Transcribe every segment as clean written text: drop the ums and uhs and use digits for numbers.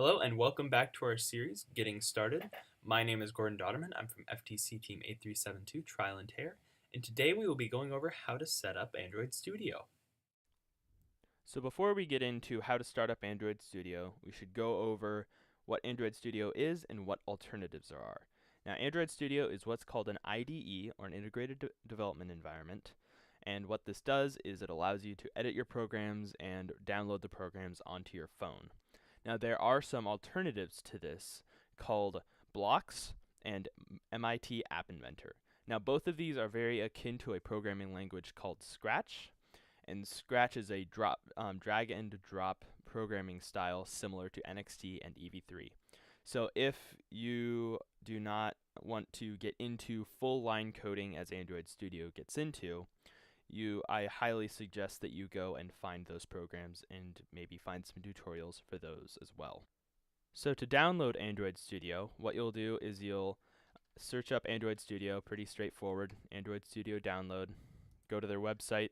Hello and welcome back to our series, Getting Started. My name is Gordon Dodderman. I'm from FTC Team 8372, Trial and Tear, and today we will be going over how to set up Android Studio. So before we get into how to start up Android Studio, we should go over what Android Studio is and what alternatives there are. Now, Android Studio is what's called an IDE, or an Integrated Development Environment, and what this does is it allows you to edit your programs and download the programs onto your phone. Now, there are some alternatives to this called Blocks and MIT App Inventor. Now, both of these are very akin to a programming language called Scratch, and Scratch is a drag and drop programming style similar to NXT and EV3. So if you do not want to get into full line coding as Android Studio gets into, I highly suggest that you go and find those programs and maybe find some tutorials for those as well. So to download Android Studio, what you'll do is you'll search up Android Studio, pretty straightforward, Android Studio download, go to their website,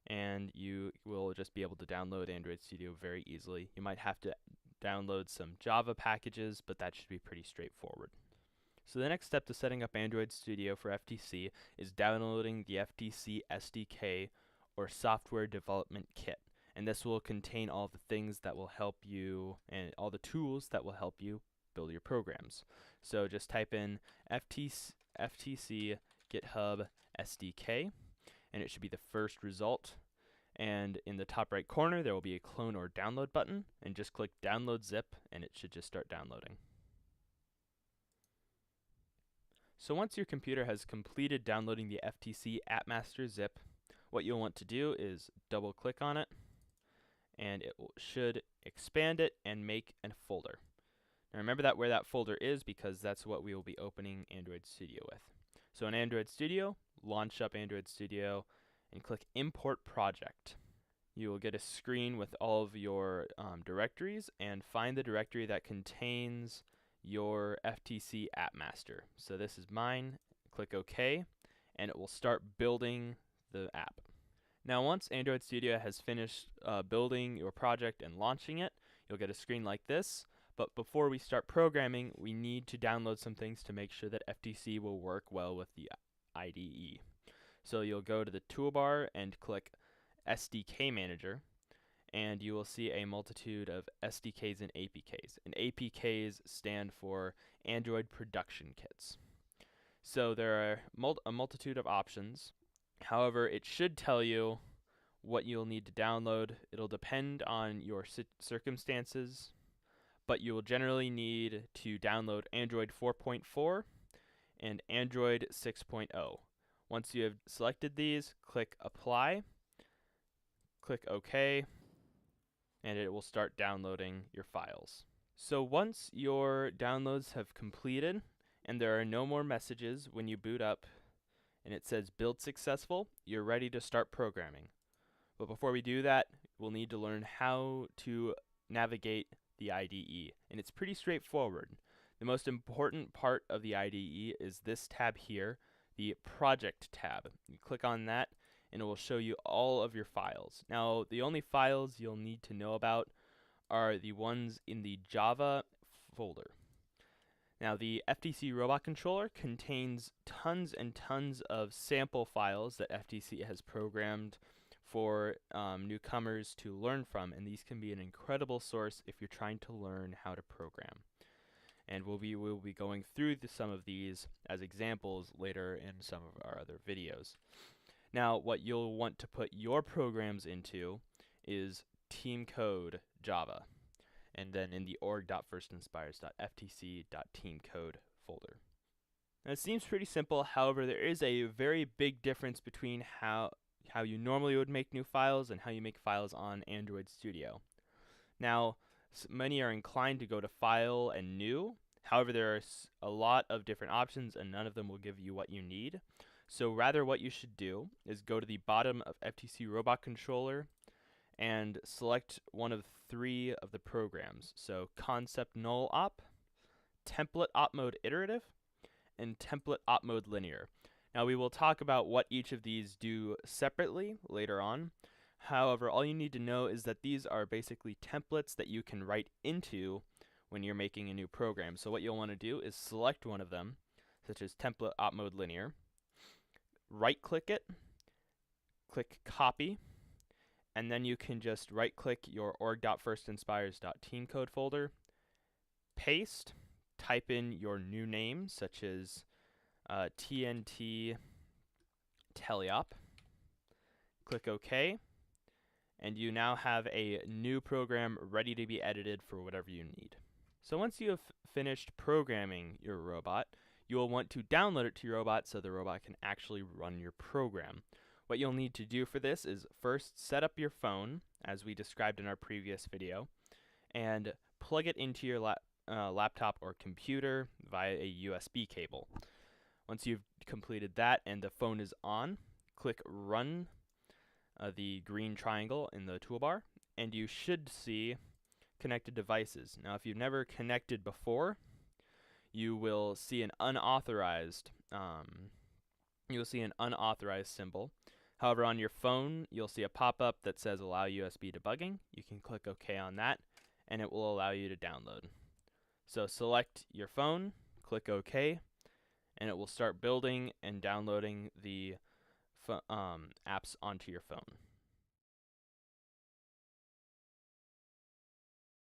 and you will just be able to download Android Studio very easily. You might have to download some Java packages, but that should be pretty straightforward. So the next step to setting up Android Studio for FTC is downloading the FTC SDK, or Software Development Kit. And this will contain all the things that will help you and all the tools that will help you build your programs. So just type in FTC GitHub SDK, and it should be the first result. And in the top right corner, there will be a clone or download button, and just click download zip, and it should just start downloading. So once your computer has completed downloading the FTC AppMaster zip, what you'll want to do is double click on it, and it should expand it and make a folder. Now remember where that folder is, because that's what we will be opening Android Studio with. So in Android Studio, launch up Android Studio and click Import Project. You will get a screen with all of your directories, and find the directory that contains your FTC AppMaster. So this is mine. Click OK, and it will start building the app. Now once Android Studio has finished building your project and launching it, you'll get a screen like this. But before we start programming, we need to download some things to make sure that FTC will work well with the IDE. So you'll go to the toolbar and click SDK Manager, and you will see a multitude of SDKs and APKs. And APKs stand for Android Production Kits. So there are a multitude of options. However, it should tell you what you'll need to download. It'll depend on your circumstances, but you will generally need to download Android 4.4 and Android 6.0. Once you have selected these, click Apply, click OK, and it will start downloading your files. So once your downloads have completed and there are no more messages when you boot up and it says build successful, you're ready to start programming. But before we do that, we'll need to learn how to navigate the IDE, and it's pretty straightforward. The most important part of the IDE is this tab here, the Project tab. You click on that, and it will show you all of your files. Now, the only files you'll need to know about are the ones in the Java folder. Now, the FTC Robot Controller contains tons and tons of sample files that FTC has programmed for newcomers to learn from, and these can be an incredible source if you're trying to learn how to program. And we'll be going through some of these as examples later in some of our other videos. Now, what you'll want to put your programs into is team code Java, and then in the org.firstinspires.ftc.teamcode folder. Now, it seems pretty simple. However, there is a very big difference between how you normally would make new files and how you make files on Android Studio. Now, many are inclined to go to File and New. However, there are a lot of different options, and none of them will give you what you need. So rather, what you should do is go to the bottom of FTC Robot Controller and select one of 3 of the programs. So Concept Null Op, Template Op Mode Iterative, and Template Op Mode Linear. Now we will talk about what each of these do separately later on. However, all you need to know is that these are basically templates that you can write into when you're making a new program. So what you'll want to do is select one of them, such as template op mode linear, right click it, click copy, and then you can just right click your org.firstinspires.team code folder, paste, type in your new name, such as TNT Teleop, click OK, and you now have a new program ready to be edited for whatever you need. So once you have finished programming your robot, you will want to download it to your robot so the robot can actually run your program. What you'll need to do for this is first set up your phone, as we described in our previous video, and plug it into your laptop or computer via a USB cable. Once you've completed that and the phone is on, click Run, the green triangle in the toolbar, and you should see connected devices. Now, if you've never connected before, you will see an unauthorized symbol. However, on your phone, you'll see a pop-up that says Allow USB debugging. You can click OK on that, and it will allow you to download. So select your phone, click OK, and it will start building and downloading the apps onto your phone.